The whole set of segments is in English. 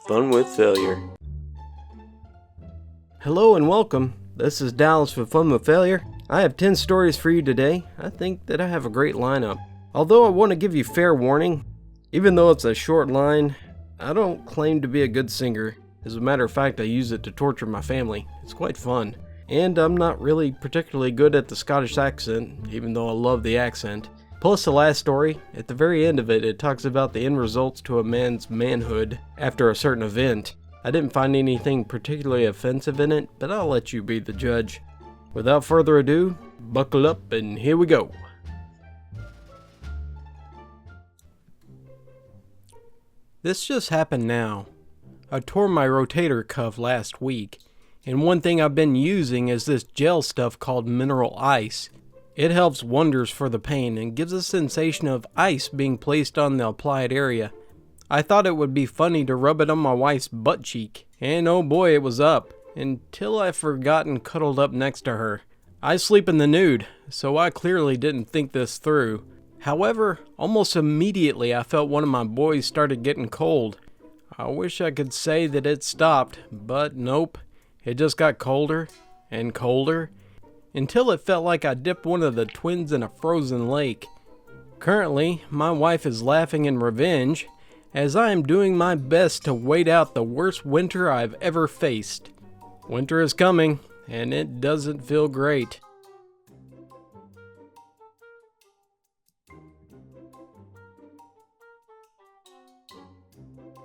Fun with Failure. Hello and welcome. This is Dallas with Fun with Failure. I have 10 stories for you today. I think that I have a great lineup. Although I want to give you fair warning, even though it's a short line, I don't claim to be a good singer. As a matter of fact, I use it to torture my family. It's quite fun. And I'm not really particularly good at the Scottish accent, even though I love the accent. Plus the last story, at the very end of it, it talks about the end results to a man's manhood after a certain event. I didn't find anything particularly offensive in it, but I'll let you be the judge. Without further ado, buckle up and here we go. This just happened now. I tore my rotator cuff last week, and one thing I've been using is this gel stuff called mineral ice. It helps wonders for the pain and gives a sensation of ice being placed on the applied area. I thought it would be funny to rub it on my wife's butt cheek, and oh boy, it was up, until I forgot and cuddled up next to her. I sleep in the nude, so I clearly didn't think this through. However, almost immediately I felt one of my boys started getting cold. I wish I could say that it stopped, but nope. It just got colder and colder, until it felt like I dipped one of the twins in a frozen lake. Currently, my wife is laughing in revenge, as I am doing my best to wait out the worst winter I've ever faced. Winter is coming, and it doesn't feel great.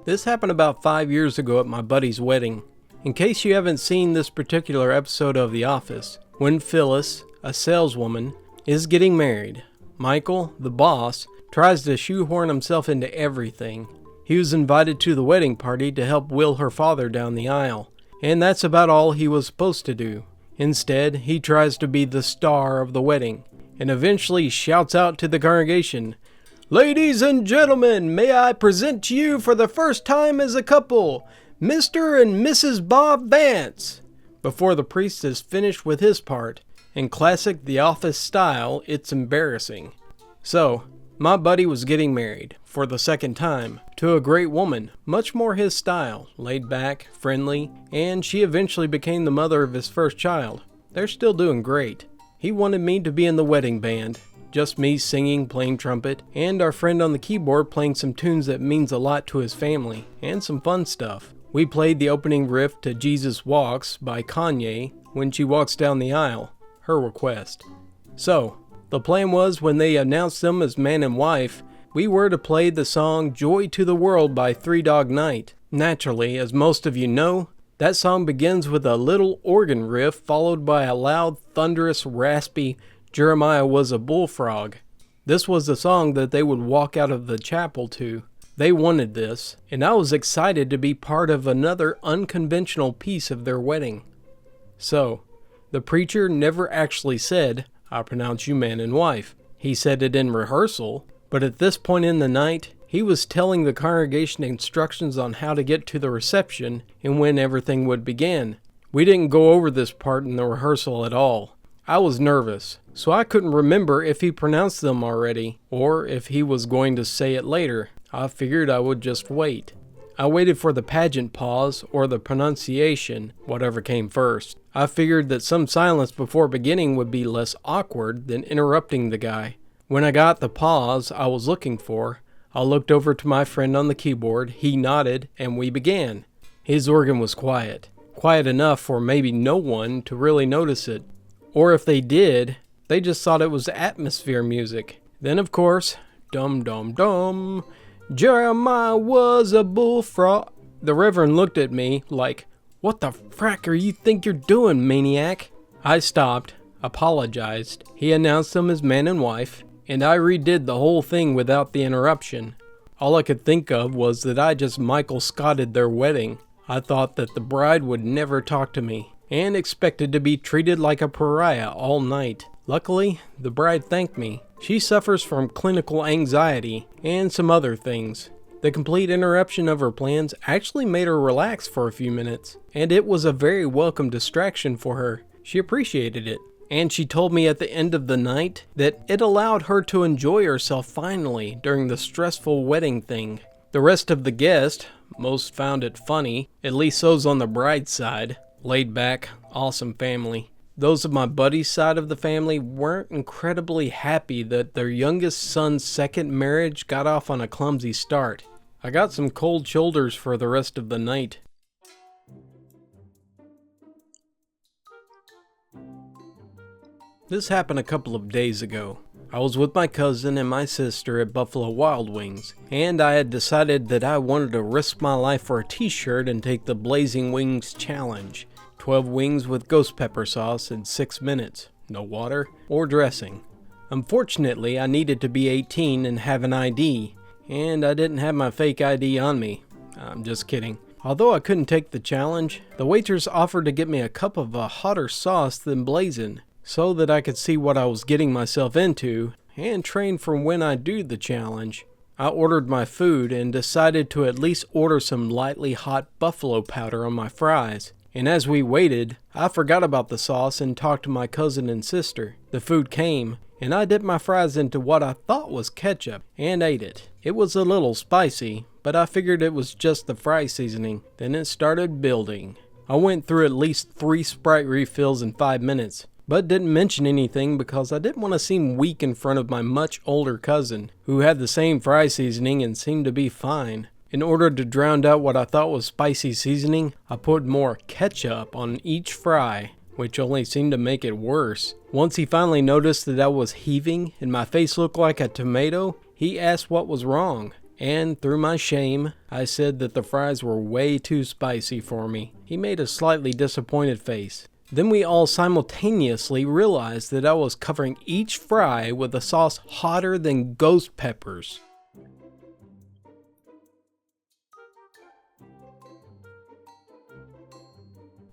This happened about 5 years ago at my buddy's wedding. In case you haven't seen this particular episode of The Office, when Phyllis, a saleswoman, is getting married, Michael, the boss, tries to shoehorn himself into everything. He was invited to the wedding party to help wheel her father down the aisle, and that's about all he was supposed to do. Instead, he tries to be the star of the wedding, and eventually shouts out to the congregation, "Ladies and gentlemen, may I present to you for the first time as a couple, Mr. and Mrs. Bob Vance," before the priest is finished with his part. In classic The Office style, it's embarrassing. So, my buddy was getting married, for the second time, to a great woman, much more his style, laid back, friendly, and she eventually became the mother of his first child. They're still doing great. He wanted me to be in the wedding band, just me singing, playing trumpet, and our friend on the keyboard playing some tunes that means a lot to his family, and some fun stuff. We played the opening riff to Jesus Walks by Kanye when she walks down the aisle, her request. So, the plan was when they announced them as man and wife, we were to play the song Joy to the World by Three Dog Night. Naturally, as most of you know, that song begins with a little organ riff followed by a loud, thunderous, raspy Jeremiah Was a Bullfrog. This was the song that they would walk out of the chapel to. They wanted this, and I was excited to be part of another unconventional piece of their wedding. So, the preacher never actually said, "I pronounce you man and wife." He said it in rehearsal, but at this point in the night, he was telling the congregation instructions on how to get to the reception and when everything would begin. We didn't go over this part in the rehearsal at all. I was nervous, so I couldn't remember if he pronounced them already, or if he was going to say it later. I figured I would just wait. I waited for the pageant pause, or the pronunciation, whatever came first. I figured that some silence before beginning would be less awkward than interrupting the guy. When I got the pause I was looking for, I looked over to my friend on the keyboard, he nodded, and we began. His organ was quiet. Quiet enough for maybe no one to really notice it. Or if they did, they just thought it was atmosphere music. Then of course, dum dum dum, Jeremiah was a bullfrog. The Reverend looked at me like, "What the frack are you think you're doing, maniac?" I stopped, apologized. He announced them as man and wife, and I redid the whole thing without the interruption. All I could think of was that I just Michael Scotted their wedding. I thought that the bride would never talk to me, and expected to be treated like a pariah all night. Luckily, the bride thanked me. She suffers from clinical anxiety and some other things. The complete interruption of her plans actually made her relax for a few minutes, and it was a very welcome distraction for her. She appreciated it. And she told me at the end of the night that it allowed her to enjoy herself finally during the stressful wedding thing. The rest of the guests, Most found it funny, at least those on the bride's side. Laid back, awesome family. Those of my buddy's side of the family weren't incredibly happy that their youngest son's second marriage got off on a clumsy start. I got some cold shoulders for the rest of the night. This happened a couple of days ago. I was with my cousin and my sister at Buffalo Wild Wings, and I had decided that I wanted to risk my life for a t-shirt and take the Blazing Wings Challenge. 12 wings with ghost pepper sauce in 6 minutes. No water or dressing. Unfortunately, I needed to be 18 and have an ID, and I didn't have my fake ID on me. I'm just kidding. Although I couldn't take the challenge, the waitress offered to get me a cup of a hotter sauce than Blazin', so that I could see what I was getting myself into and train for when I do the challenge. I ordered my food and decided to at least order some lightly hot buffalo powder on my fries. And as we waited, I forgot about the sauce and talked to my cousin and sister. The food came, and I dipped my fries into what I thought was ketchup and ate it. It was a little spicy, but I figured it was just the fry seasoning. Then it started building. I went through at least 3 Sprite refills in 5 minutes. But didn't mention anything because I didn't want to seem weak in front of my much older cousin, who had the same fry seasoning and seemed to be fine. In order to drown out what I thought was spicy seasoning, I put more ketchup on each fry, which only seemed to make it worse. Once he finally noticed that I was heaving and my face looked like a tomato, he asked what was wrong. And through my shame, I said that the fries were way too spicy for me. He made a slightly disappointed face. Then we all simultaneously realized that I was covering each fry with a sauce hotter than ghost peppers.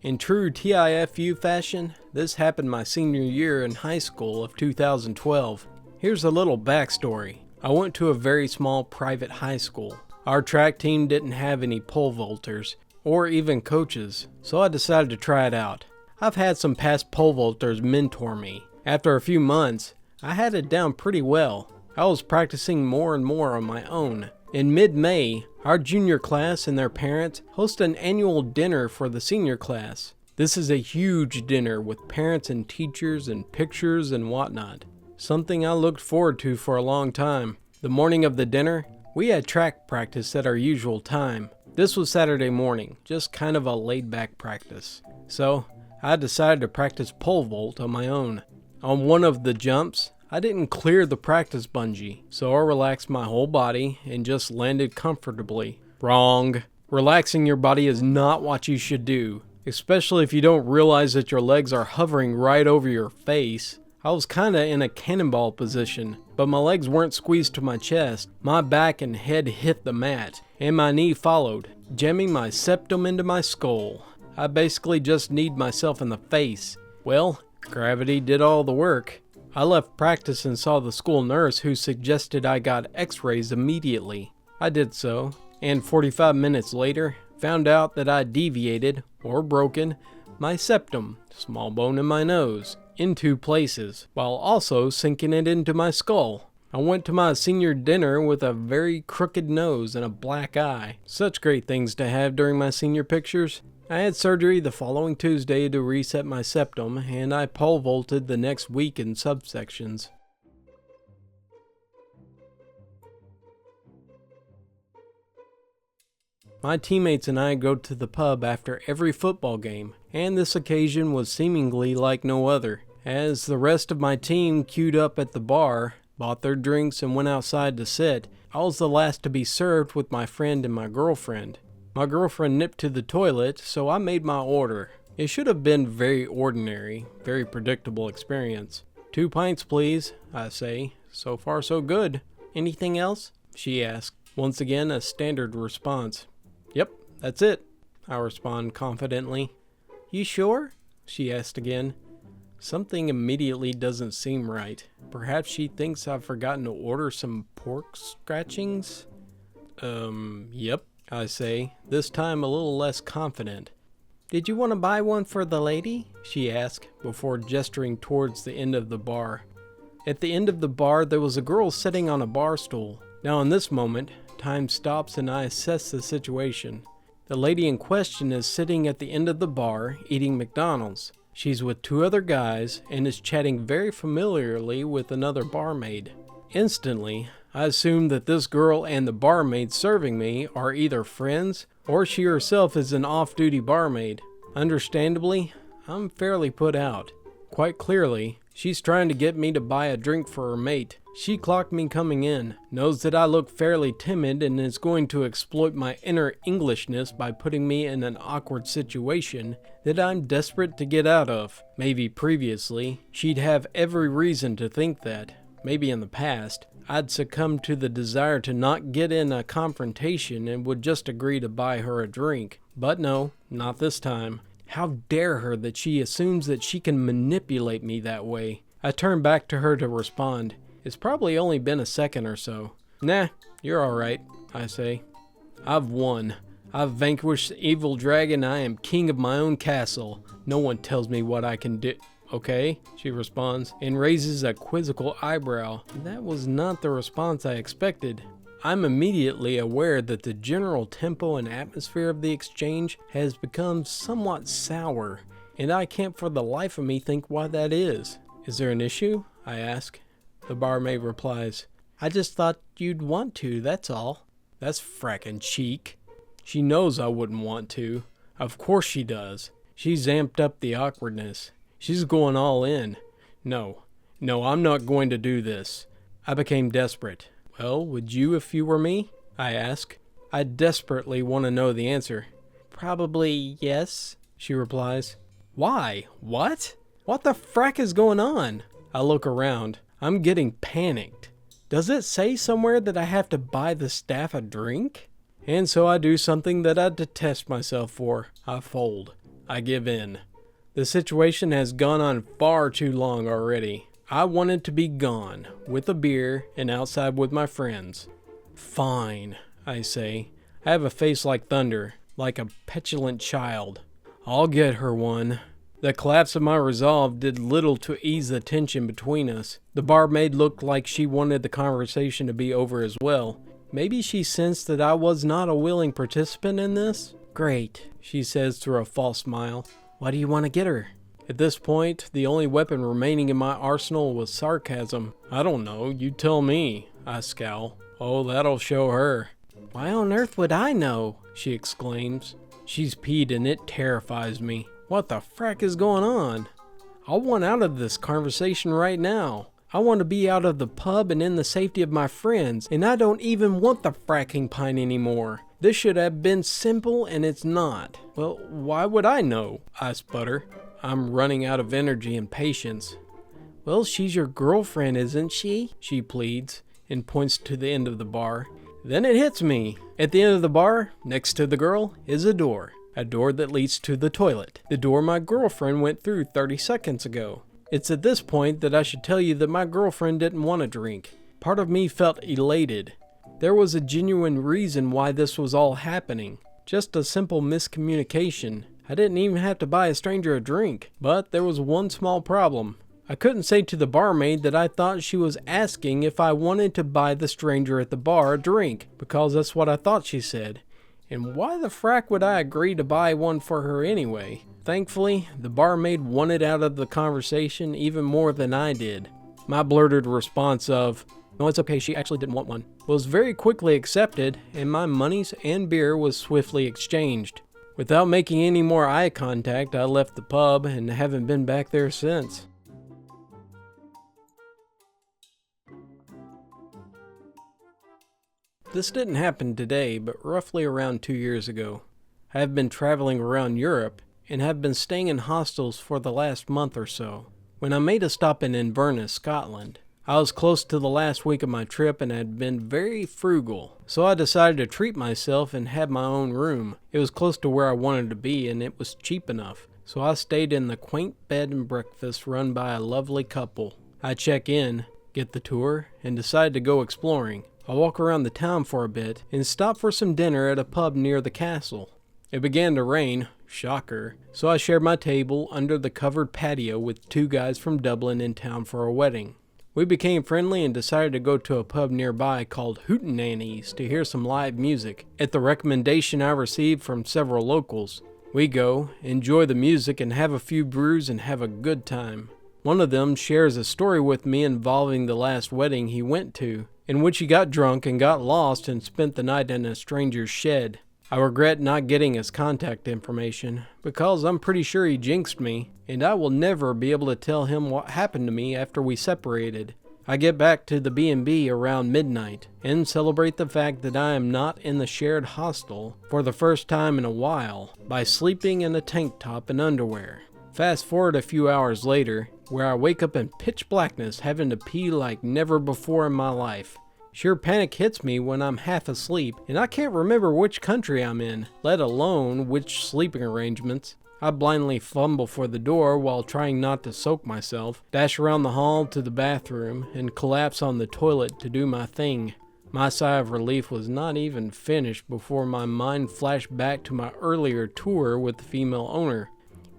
In true TIFU fashion, this happened my senior year in high school of 2012. Here's a little backstory. I went to a very small private high school. Our track team didn't have any pole vaulters or even coaches, so I decided to try it out. I've had some past pole vaulters mentor me. After a few months, I had it down pretty well. I was practicing more and more on my own. In mid-May, our junior class and their parents host an annual dinner for the senior class. This is a huge dinner with parents and teachers and pictures and whatnot. Something I looked forward to for a long time. The morning of the dinner, we had track practice at our usual time. This was Saturday morning, just kind of a laid-back practice. So, I decided to practice pole vault on my own. On one of the jumps, I didn't clear the practice bungee, so I relaxed my whole body and just landed comfortably. Wrong. Relaxing your body is not what you should do, especially if you don't realize that your legs are hovering right over your face. I was kinda in a cannonball position, but my legs weren't squeezed to my chest. My back and head hit the mat, and my knee followed, jamming my septum into my skull. I basically just kneed myself in the face. Well, gravity did all the work. I left practice and saw the school nurse, who suggested I got x-rays immediately. I did so, and 45 minutes later, found out that I deviated, or broken, my septum, small bone in my nose, in 2 places, while also sinking it into my skull. I went to my senior dinner with a very crooked nose and a black eye. Such great things to have during my senior pictures. I had surgery the following Tuesday to reset my septum, and I pole vaulted the next week in subsections. My teammates and I go to the pub after every football game, and this occasion was seemingly like no other. As the rest of my team queued up at the bar, bought their drinks, and went outside to sit, I was the last to be served with my friend and my girlfriend. My girlfriend nipped to the toilet, so I made my order. It should have been very ordinary, very predictable experience. 2 pints, please, I say. So far, so good. Anything else? She asked. Once again, a standard response. Yep, that's it, I respond confidently. You sure? She asked again. Something immediately doesn't seem right. Perhaps she thinks I've forgotten to order some pork scratchings? Yep, I say, this time a little less confident. Did you want to buy one for the lady? She asked, before gesturing towards the end of the bar. At the end of the bar, there was a girl sitting on a bar stool. Now in this moment, time stops and I assess the situation. The lady in question is sitting at the end of the bar eating McDonald's. She's with two other guys and is chatting very familiarly with another barmaid. Instantly, I assume that this girl and the barmaid serving me are either friends or she herself is an off-duty barmaid. Understandably, I'm fairly put out. Quite clearly, she's trying to get me to buy a drink for her mate. She clocked me coming in, knows that I look fairly timid and is going to exploit my inner Englishness by putting me in an awkward situation that I'm desperate to get out of. Maybe previously, she'd have every reason to think that. Maybe in the past, I'd succumb to the desire to not get in a confrontation and would just agree to buy her a drink. But no, not this time. How dare her that she assumes that she can manipulate me that way. I turn back to her to respond. It's probably only been a second or so. Nah, you're alright, I say. I've won. I've vanquished the evil dragon. I am king of my own castle. No one tells me what I can do. Okay, she responds, and raises a quizzical eyebrow. That was not the response I expected. I'm immediately aware that the general tempo and atmosphere of the exchange has become somewhat sour, and I can't for the life of me think why that is. Is there an issue? I ask. The barmaid replies, I just thought you'd want to, that's all. That's frackin' cheek. She knows I wouldn't want to. Of course she does. She's amped up the awkwardness. She's going all in. No, I'm not going to do this. I became desperate. Well, would you if you were me? I ask. I desperately want to know the answer. Probably yes, she replies. Why? What? What the frack is going on? I look around. I'm getting panicked. Does it say somewhere that I have to buy the staff a drink? And so I do something that I detest myself for. I fold. I give in. The situation has gone on far too long already. I wanted to be gone, with a beer and outside with my friends. Fine, I say. I have a face like thunder, like a petulant child. I'll get her one. The collapse of my resolve did little to ease the tension between us. The barmaid looked like she wanted the conversation to be over as well. Maybe she sensed that I was not a willing participant in this? Great, she says through a false smile. Why do you want to get her? At this point, the only weapon remaining in my arsenal was sarcasm. I don't know, you tell me, I scowl. Oh, that'll show her. Why on earth would I know? She exclaims. She's peed and it terrifies me. What the frack is going on? I want out of this conversation right now. I want to be out of the pub and in the safety of my friends, and I don't even want the fracking pint anymore. This should have been simple, and it's not. Well, why would I know? I sputter. I'm running out of energy and patience. Well, she's your girlfriend, isn't she? She pleads, and points to the end of the bar. Then it hits me. At the end of the bar, next to the girl, is a door. A door that leads to the toilet. The door my girlfriend went through 30 seconds ago. It's at this point that I should tell you that my girlfriend didn't want a drink. Part of me felt elated. There was a genuine reason why this was all happening. Just a simple miscommunication. I didn't even have to buy a stranger a drink. But there was one small problem. I couldn't say to the barmaid that I thought she was asking if I wanted to buy the stranger at the bar a drink, because that's what I thought she said. And why the frack would I agree to buy one for her anyway? Thankfully, the barmaid wanted out of the conversation even more than I did. My blurted response of, "No, it's okay, she actually didn't want one," was very quickly accepted, and my monies and beer was swiftly exchanged. Without making any more eye contact, I left the pub and haven't been back there since. This didn't happen today, but roughly around 2 years ago. I have been traveling around Europe and have been staying in hostels for the last month or so. When I made a stop in Inverness, Scotland, I was close to the last week of my trip and had been very frugal, so I decided to treat myself and have my own room. It was close to where I wanted to be and it was cheap enough, so I stayed in the quaint bed and breakfast run by a lovely couple. I check in, get the tour, and decide to go exploring. I walk around the town for a bit and stop for some dinner at a pub near the castle. It began to rain, shocker, so I shared my table under the covered patio with two guys from Dublin in town for a wedding. We became friendly and decided to go to a pub nearby called Hootenanny's to hear some live music, at the recommendation I received from several locals. We go, enjoy the music, and have a few brews and have a good time. One of them shares a story with me involving the last wedding he went to, in which he got drunk and got lost and spent the night in a stranger's shed. I regret not getting his contact information, because I'm pretty sure he jinxed me, and I will never be able to tell him what happened to me after we separated. I get back to the B&B around midnight, and celebrate the fact that I am not in the shared hostel for the first time in a while, by sleeping in a tank top and underwear. Fast forward a few hours later, where I wake up in pitch blackness having to pee like never before in my life. Sure panic hits me when I'm half asleep, and I can't remember which country I'm in, let alone which sleeping arrangements. I blindly fumble for the door while trying not to soak myself, dash around the hall to the bathroom, and collapse on the toilet to do my thing. My sigh of relief was not even finished before my mind flashed back to my earlier tour with the female owner.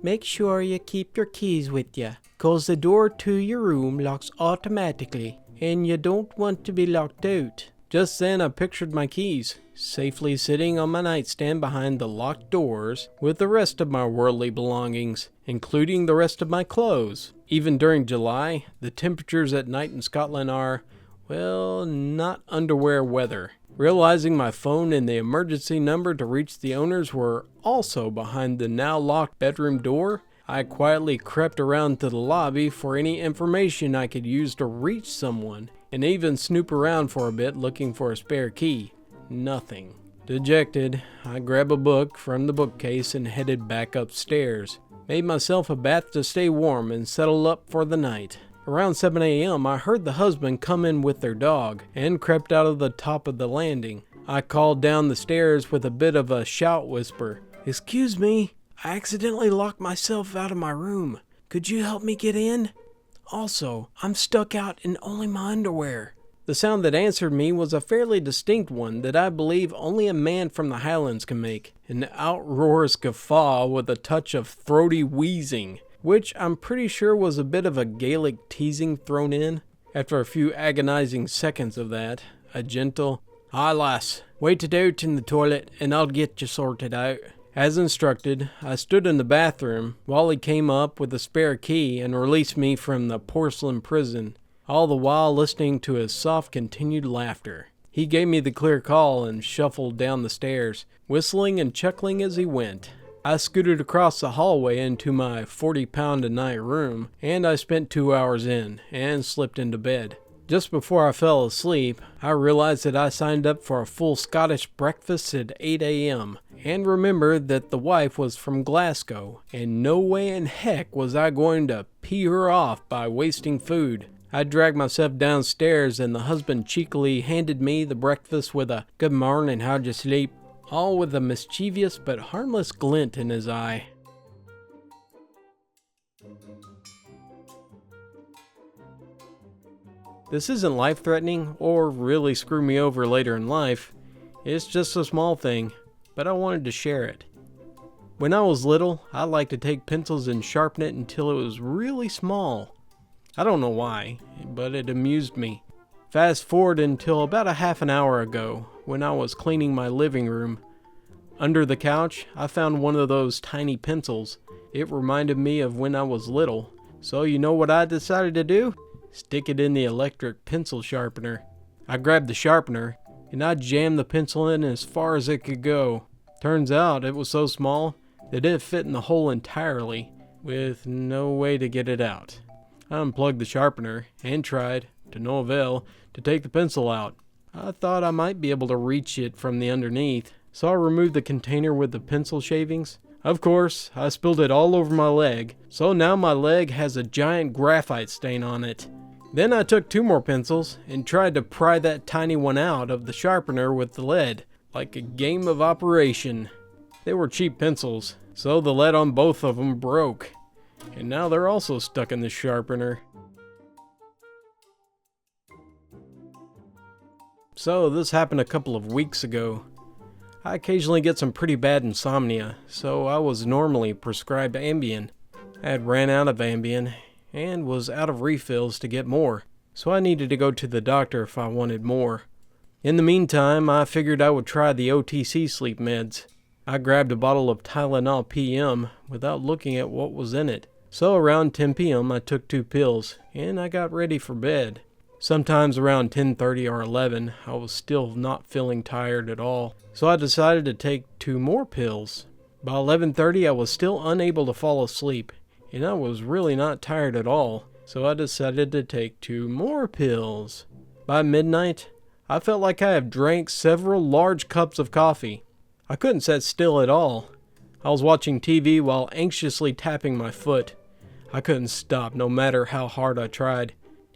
Make sure you keep your keys with you, 'cause the door to your room locks automatically, and you don't want to be locked out. Just then I pictured my keys, safely sitting on my nightstand behind the locked doors with the rest of my worldly belongings, including the rest of my clothes. Even during July, the temperatures at night in Scotland are, well, not underwear weather. Realizing my phone and the emergency number to reach the owners were also behind the now locked bedroom door, I quietly crept around to the lobby for any information I could use to reach someone, and even snoop around for a bit looking for a spare key. Nothing. Dejected, I grabbed a book from the bookcase and headed back upstairs. Made myself a bath to stay warm and settled up for the night. Around 7 a.m. I heard the husband come in with their dog and crept out of the top of the landing. I called down the stairs with a bit of a shout whisper. "Excuse me, I accidentally locked myself out of my room. Could you help me get in? Also, I'm stuck out in only my underwear." The sound that answered me was a fairly distinct one that I believe only a man from the Highlands can make. An outroarous guffaw with a touch of throaty wheezing, which I'm pretty sure was a bit of a Gaelic teasing thrown in. After a few agonizing seconds of that, a gentle, "Aye lass, wait it out in the toilet and I'll get you sorted out." As instructed, I stood in the bathroom while he came up with a spare key and released me from the porcelain prison, all the while listening to his soft continued laughter. He gave me the clear call and shuffled down the stairs, whistling and chuckling as he went. I scooted across the hallway into my 40-pound-a-night room, and I spent 2 hours in, and slipped into bed. Just before I fell asleep, I realized that I signed up for a full Scottish breakfast at 8 a.m., and remembered that the wife was from Glasgow, and no way in heck was I going to pee her off by wasting food. I dragged myself downstairs, and the husband cheekily handed me the breakfast with a "Good morning, how'd you sleep?" all with a mischievous but harmless glint in his eye. This isn't life-threatening or really screw me over later in life. It's just a small thing, but I wanted to share it. When I was little, I liked to take pencils and sharpen it until it was really small. I don't know why, but it amused me. Fast forward until about a half an hour ago, when I was cleaning my living room. Under the couch, I found one of those tiny pencils. It reminded me of when I was little, so you know what I decided to do? Stick it in the electric pencil sharpener. I grabbed the sharpener, and I jammed the pencil in as far as it could go. Turns out it was so small that it fit in the hole entirely, with no way to get it out. I unplugged the sharpener, and tried, to no avail, to take the pencil out. I thought I might be able to reach it from the underneath, so I removed the container with the pencil shavings. Of course, I spilled it all over my leg, so now my leg has a giant graphite stain on it. Then I took 2 more pencils and tried to pry that tiny one out of the sharpener with the lead, like a game of operation. They were cheap pencils, so the lead on both of them broke, and now they're also stuck in the sharpener. So this happened a couple of weeks ago. I occasionally get some pretty bad insomnia, so I was normally prescribed Ambien. I had ran out of Ambien, and was out of refills to get more. so I needed to go to the doctor if I wanted more. In the meantime, I figured I would try the OTC sleep meds. I grabbed a bottle of Tylenol PM without looking at what was in it. So around 10 p.m. I took 2 pills, and I got ready for bed. Sometimes around 10:30 or 11, I was still not feeling tired at all, so I decided to take 2 more pills. By 11:30 I was still unable to fall asleep, and I was really not tired at all, so I decided to take 2 more pills. By midnight, I felt like I had drank several large cups of coffee. I couldn't sit still at all. I was watching TV while anxiously tapping my foot. I couldn't stop no matter how hard I tried.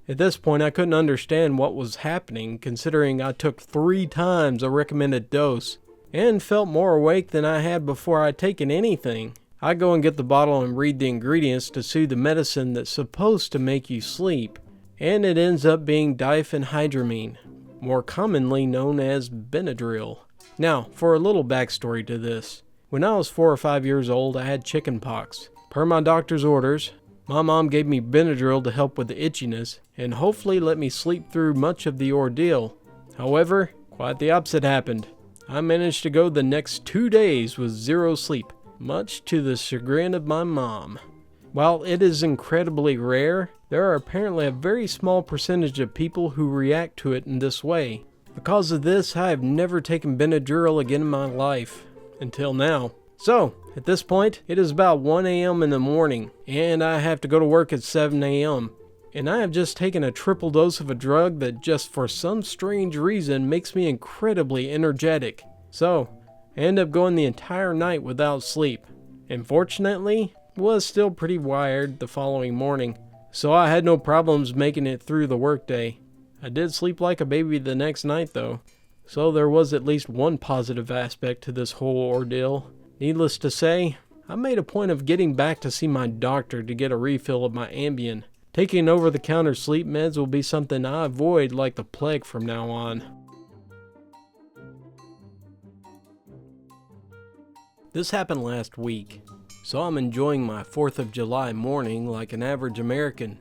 At this point, I couldn't understand what was happening, considering I took 3 times a recommended dose and felt more awake than I had before I'd taken anything. I go and get the bottle and read the ingredients to see the medicine that's supposed to make you sleep, and it ends up being diphenhydramine, more commonly known as Benadryl. Now, for a little backstory to this. When I was 4 or 5 years old, I had chicken pox. Per my doctor's orders, my mom gave me Benadryl to help with the itchiness and hopefully let me sleep through much of the ordeal. However, quite the opposite happened. I managed to go the next 2 days with 0 sleep, much to the chagrin of my mom. While it is incredibly rare, there are apparently a very small percentage of people who react to it in this way. Because of this, I have never taken Benadryl again in my life, until now. So, at this point, it is about 1 a.m. in the morning, and I have to go to work at 7 a.m. And I have just taken a triple dose of a drug that just for some strange reason makes me incredibly energetic. So, I end up going the entire night without sleep. And fortunately, was still pretty wired the following morning, so I had no problems making it through the workday. I did sleep like a baby the next night though, so there was at least one positive aspect to this whole ordeal. Needless to say, I made a point of getting back to see my doctor to get a refill of my Ambien. Taking over-the-counter sleep meds will be something I avoid like the plague from now on. This happened last week, so I'm enjoying my 4th of July morning like an average American.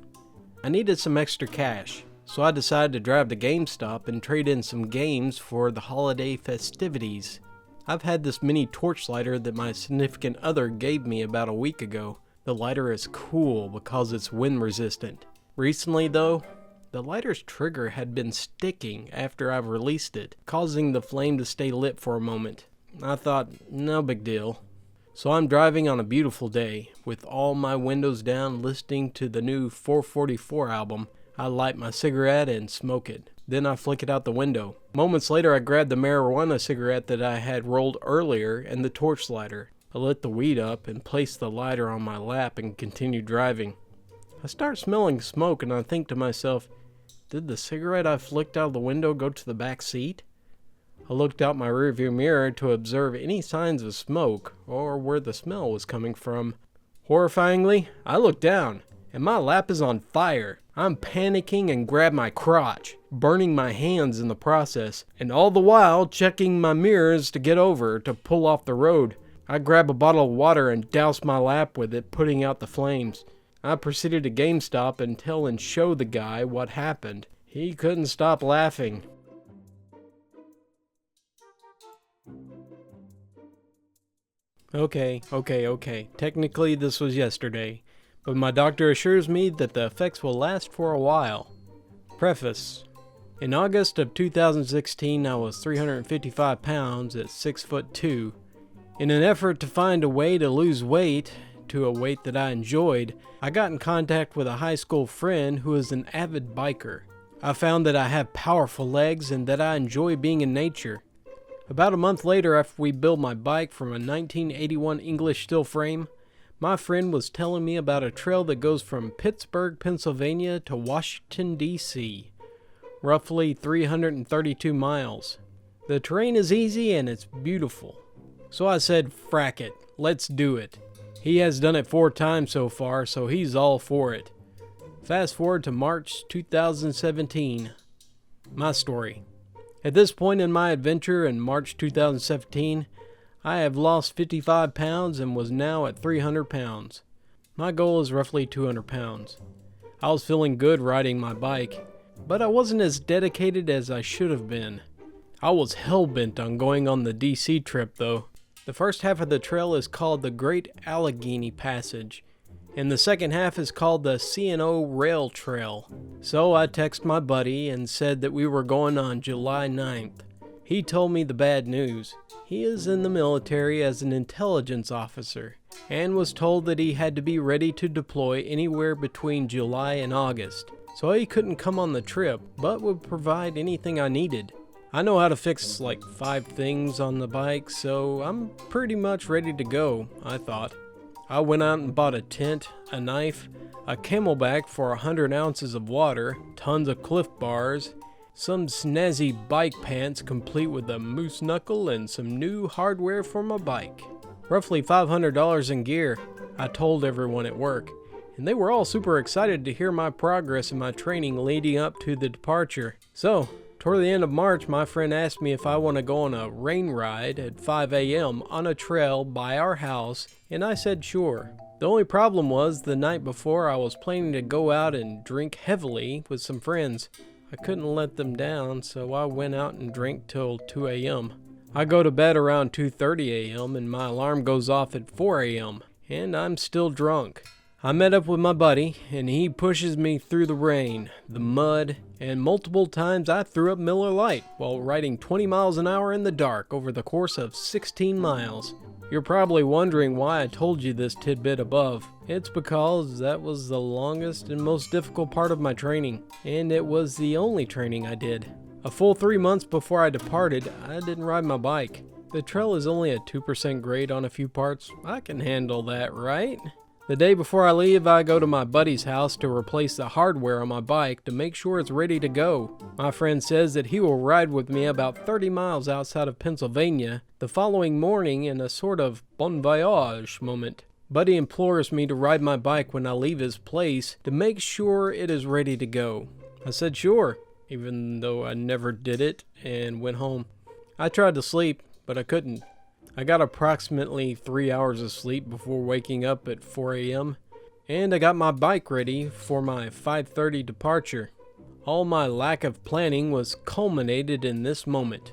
I needed some extra cash, so I decided to drive to GameStop and trade in some games for the holiday festivities. I've had this mini torch lighter that my significant other gave me about a week ago. The lighter is cool because it's wind resistant. Recently though, the lighter's trigger had been sticking after I've released it, causing the flame to stay lit for a moment. I thought, no big deal. So I'm driving on a beautiful day, with all my windows down listening to the new 444 album. I light my cigarette and smoke it. Then I flick it out the window. Moments later I grabbed the marijuana cigarette that I had rolled earlier and the torch lighter. I lit the weed up and placed the lighter on my lap and continued driving. I start smelling smoke and I think to myself, did the cigarette I flicked out the window go to the back seat? I looked out my rearview mirror to observe any signs of smoke or where the smell was coming from. Horrifyingly, I look down and my lap is on fire. I'm panicking and grab my crotch, burning my hands in the process, and all the while checking my mirrors to get over to pull off the road. I grab a bottle of water and douse my lap with it, putting out the flames. I proceeded to GameStop and tell and show the guy what happened. He couldn't stop laughing. Okay. Technically this was yesterday, but my doctor assures me that the effects will last for a while. Preface. In August of 2016, I was 355 pounds at 6'2". In an effort to find a way to lose weight to a weight that I enjoyed, I got in contact with a high school friend who is an avid biker. I found that I have powerful legs and that I enjoy being in nature. About a month later, after we built my bike from a 1981 English steel frame, my friend was telling me about a trail that goes from Pittsburgh, Pennsylvania to Washington, D.C., roughly 332 miles. The terrain is easy and it's beautiful. So I said, frack it, let's do it. He has done it 4 times so far, so he's all for it. Fast forward to March 2017. My story. At this point in my adventure in March 2017, I have lost 55 pounds and was now at 300 pounds. My goal is roughly 200 pounds. I was feeling good riding my bike, but I wasn't as dedicated as I should have been. I was hell-bent on going on the DC trip though. The first half of the trail is called the Great Allegheny Passage, and the second half is called the C&O Rail Trail. So I texted my buddy and said that we were going on July 9th. He told me the bad news. He is in the military as an intelligence officer, and was told that he had to be ready to deploy anywhere between July and August. So he couldn't come on the trip, but would provide anything I needed. I know how to fix like 5 things on the bike, so I'm pretty much ready to go, I thought. I went out and bought a tent, a knife, a camelback for 100 ounces of water, tons of Cliff Bars, some snazzy bike pants complete with a moose knuckle, and some new hardware for my bike. Roughly $500 in gear, I told everyone at work, and they were all super excited to hear my progress in my training leading up to the departure. So, toward the end of March, my friend asked me if I want to go on a rain ride at 5 a.m. on a trail by our house, and I said sure. The only problem was the night before I was planning to go out and drink heavily with some friends. I couldn't let them down, so I went out and drank till 2 a.m. I go to bed around 2:30 a.m. and my alarm goes off at 4 a.m. and I'm still drunk. I met up with my buddy, and he pushes me through the rain, the mud, and multiple times I threw up Miller Lite while riding 20 miles an hour in the dark over the course of 16 miles. You're probably wondering why I told you this tidbit above. It's because that was the longest and most difficult part of my training, and it was the only training I did. A full 3 months before I departed, I didn't ride my bike. The trail is only a 2% grade on a few parts. I can handle that, right? The day before I leave, I go to my buddy's house to replace the hardware on my bike to make sure it's ready to go. My friend says that he will ride with me about 30 miles outside of Pennsylvania the following morning in a sort of bon voyage moment. Buddy implores me to ride my bike when I leave his place to make sure it is ready to go. I said sure, even though I never did it and went home. I tried to sleep, but I couldn't. I got approximately 3 hours of sleep before waking up at 4 a.m. and I got my bike ready for my 5:30 departure. All my lack of planning was culminated in this moment.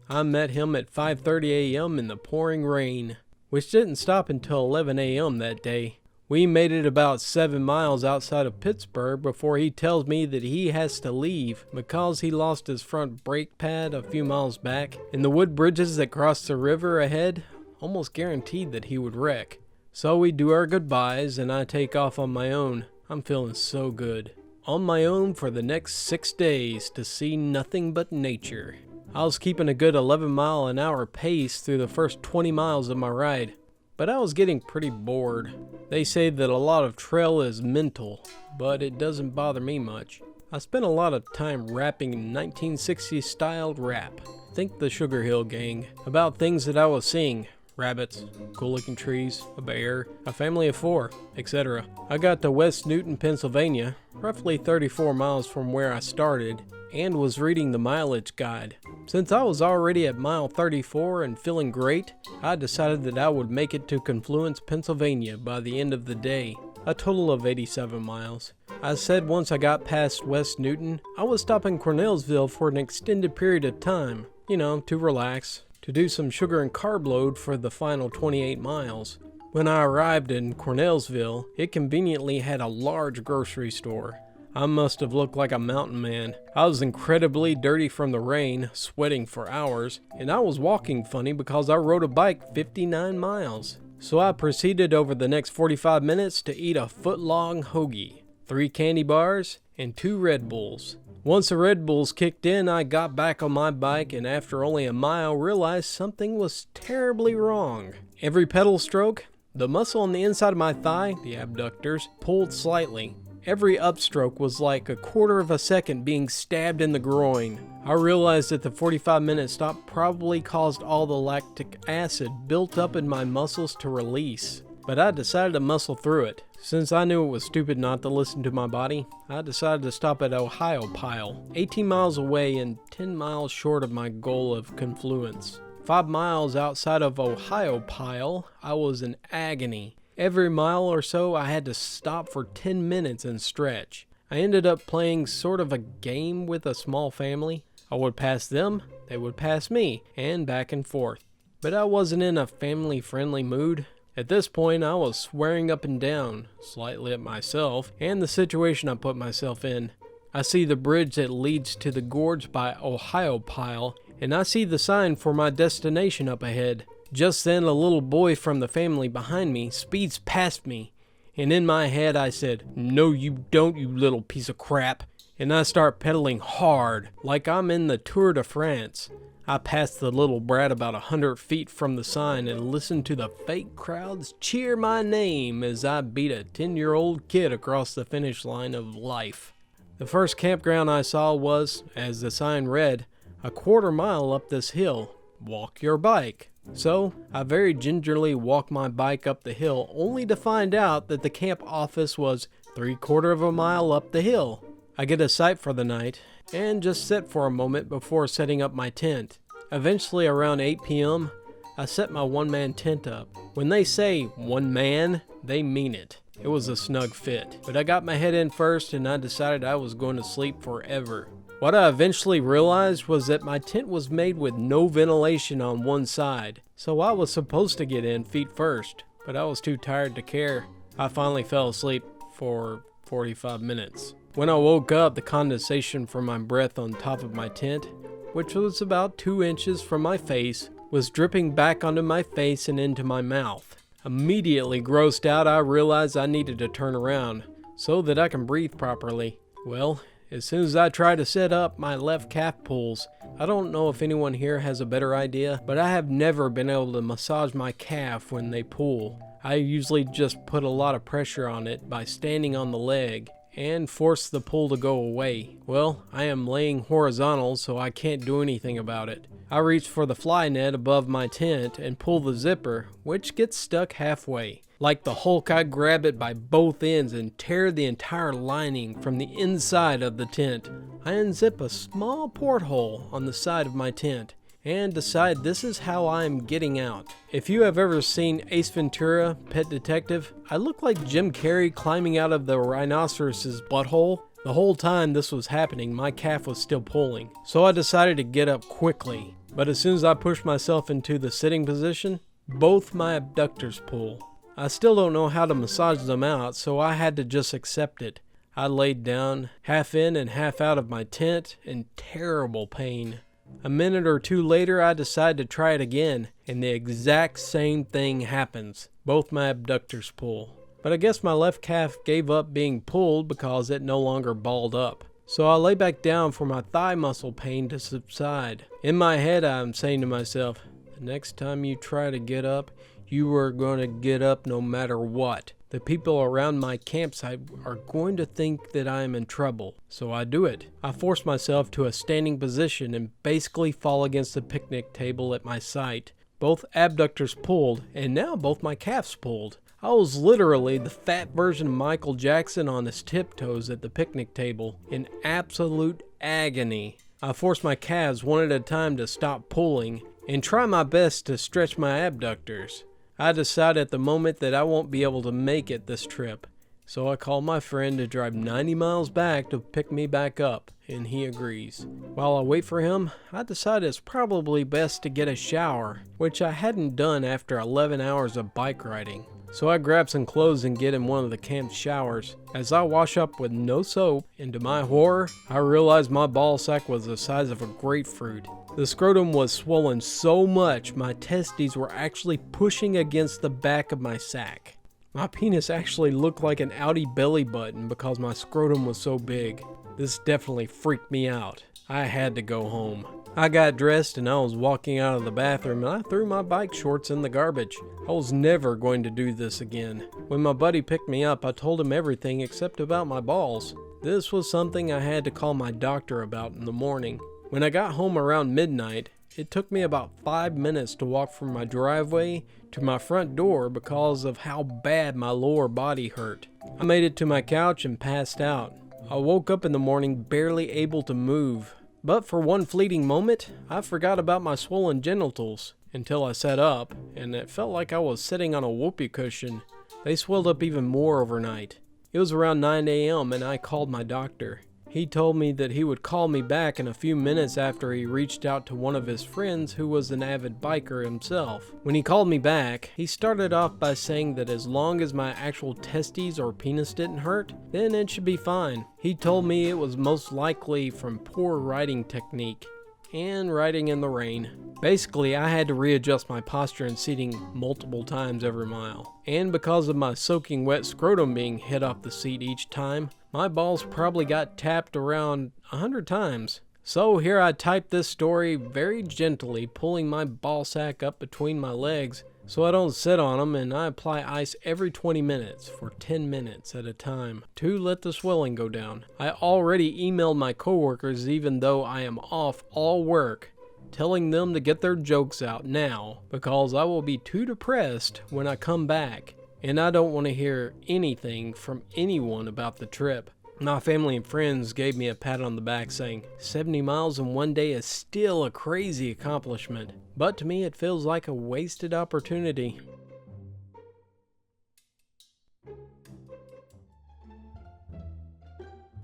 I met him at 5:30 a.m. in the pouring rain, which didn't stop until 11 a.m. that day. We made it about 7 miles outside of Pittsburgh before he tells me that he has to leave because he lost his front brake pad a few miles back, and the wood bridges that cross the river ahead almost guaranteed that he would wreck. So we do our goodbyes and I take off on my own. I'm feeling so good. On my own for the next 6 days to see nothing but nature. I was keeping a good 11-mile-an-hour pace through the first 20 miles of my ride, but I was getting pretty bored. They say that a lot of trail is mental, but it doesn't bother me much. I spent a lot of time rapping 1960s styled rap, think the Sugar Hill Gang, about things that I was seeing. Rabbits, cool-looking trees, a bear, a family of 4, etc. I got to West Newton, Pennsylvania, roughly 34 miles from where I started, and was reading the mileage guide. Since I was already at mile 34 and feeling great, I decided that I would make it to Confluence, Pennsylvania by the end of the day, a total of 87 miles. I said once I got past West Newton, I would stop in Cornellsville for an extended period of time, to relax, to do some sugar and carb load for the final 28 miles. When I arrived in Cornellsville, it conveniently had a large grocery store. I must have looked like a mountain man. I was incredibly dirty from the rain, sweating for hours, and I was walking funny because I rode a bike 59 miles. So I proceeded over the next 45 minutes to eat a foot-long hoagie, 3 candy bars, and 2 Red Bulls. Once the Red Bulls kicked in, I got back on my bike and after only a mile realized something was terribly wrong. Every pedal stroke, the muscle on the inside of my thigh, the abductors, pulled slightly. Every upstroke was like a quarter of a second being stabbed in the groin. I realized that the 45-minute stop probably caused all the lactic acid built up in my muscles to release. But I decided to muscle through it. Since I knew it was stupid not to listen to my body, I decided to stop at Ohio Pile, 18 miles away and 10 miles short of my goal of Confluence. 5 miles outside of Ohio Pile, I was in agony. Every mile or so, I had to stop for 10 minutes and stretch. I ended up playing sort of a game with a small family. I would pass them, they would pass me, and back and forth. But I wasn't in a family-friendly mood. At this point, I was swearing up and down, slightly at myself, and the situation I put myself in. I see the bridge that leads to the gorge by Ohio Pile, and I see the sign for my destination up ahead. Just then, a little boy from the family behind me speeds past me, and in my head I said, "No you don't, you little piece of crap," and I start pedaling hard, like I'm in the Tour de France. I passed the little brat about 100 feet from the sign and listened to the fake crowds cheer my name as I beat a 10-year-old kid across the finish line of life. The first campground I saw was, as the sign read, a quarter mile up this hill. Walk your bike. So, I very gingerly walked my bike up the hill, only to find out that the camp office was 3/4 of a mile up the hill. I get a site for the night, and just sit for a moment before setting up my tent. Eventually, around 8 p.m., I set my one-man tent up. When they say one man, they mean it. It was a snug fit, but I got my head in first and I decided I was going to sleep forever. What I eventually realized was that my tent was made with no ventilation on one side, so I was supposed to get in feet first, but I was too tired to care. I finally fell asleep for 45 minutes. When I woke up, the condensation from my breath on top of my tent, which was about 2 inches from my face, was dripping back onto my face and into my mouth. Immediately grossed out, I realized I needed to turn around so that I can breathe properly. Well, as soon as I try to sit up, my left calf pulls. I don't know if anyone here has a better idea, but I have never been able to massage my calf when they pull. I usually just put a lot of pressure on it by standing on the leg and force the pull to go away. Well, I am laying horizontal, so I can't do anything about it. I reach for the fly net above my tent and pull the zipper, which gets stuck halfway. Like the Hulk, I grab it by both ends and tear the entire lining from the inside of the tent. I unzip a small porthole on the side of my tent and decide this is how I am getting out. If you have ever seen Ace Ventura, Pet Detective, I look like Jim Carrey climbing out of the rhinoceros's butthole. The whole time this was happening, my calf was still pulling, so I decided to get up quickly. But as soon as I pushed myself into the sitting position, both my abductors pull. I still don't know how to massage them out, so I had to just accept it. I laid down, half in and half out of my tent, in terrible pain. A minute or two later, I decide to try it again, and the exact same thing happens. Both my abductors pull. But I guess my left calf gave up being pulled because it no longer balled up. So I lay back down for my thigh muscle pain to subside. In my head, I'm saying to myself, the next time you try to get up, you are going to get up no matter what. The people around my campsite are going to think that I am in trouble, so I do it. I force myself to a standing position and basically fall against the picnic table at my site. Both abductors pulled, and now both my calves pulled. I was literally the fat version of Michael Jackson on his tiptoes at the picnic table, in absolute agony. I forced my calves one at a time to stop pulling, and try my best to stretch my abductors. I decide at the moment that I won't be able to make it this trip, so I call my friend to drive 90 miles back to pick me back up, and he agrees. While I wait for him, I decide it's probably best to get a shower, which I hadn't done after 11 hours of bike riding. So I grab some clothes and get in one of the camp showers. As I wash up with no soap, and to my horror, I realized my ball sack was the size of a grapefruit. The scrotum was swollen so much my testes were actually pushing against the back of my sack. My penis actually looked like an Audi belly button because my scrotum was so big. This definitely freaked me out. I had to go home. I got dressed and I was walking out of the bathroom and I threw my bike shorts in the garbage. I was never going to do this again. When my buddy picked me up, I told him everything except about my balls. This was something I had to call my doctor about in the morning. When I got home around midnight, it took me about 5 minutes to walk from my driveway to my front door because of how bad my lower body hurt. I made it to my couch and passed out. I woke up in the morning barely able to move. But for one fleeting moment, I forgot about my swollen genitals until I sat up, and it felt like I was sitting on a whoopee cushion. They swelled up even more overnight. It was around 9 a.m. and I called my doctor. He told me that he would call me back in a few minutes after he reached out to one of his friends who was an avid biker himself. When he called me back, he started off by saying that as long as my actual testes or penis didn't hurt, then it should be fine. He told me it was most likely from poor riding technique and riding in the rain. Basically, I had to readjust my posture and seating multiple times every mile. And because of my soaking wet scrotum being hit off the seat each time, my balls probably got tapped around 100 times. So here I type this story very gently, pulling my ball sack up between my legs so I don't sit on them, and I apply ice every 20 minutes for 10 minutes at a time to let the swelling go down. I already emailed my coworkers even though I am off all work, telling them to get their jokes out now because I will be too depressed when I come back, and I don't want to hear anything from anyone about the trip. My family and friends gave me a pat on the back saying 70 miles in one day is still a crazy accomplishment, but to me it feels like a wasted opportunity.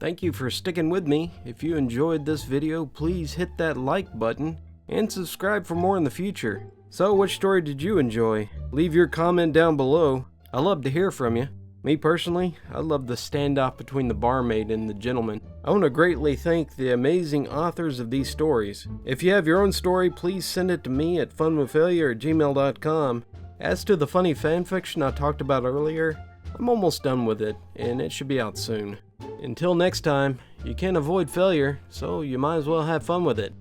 Thank you for sticking with me. If you enjoyed this video, please hit that like button and subscribe for more in the future. So which story did you enjoy? Leave your comment down below. I love to hear from you. Me personally, I love the standoff between the barmaid and the gentleman. I want to greatly thank the amazing authors of these stories. If you have your own story, please send it to me at funwithfailure@gmail.com. As to the funny fanfiction I talked about earlier, I'm almost done with it, and it should be out soon. Until next time, you can't avoid failure, so you might as well have fun with it.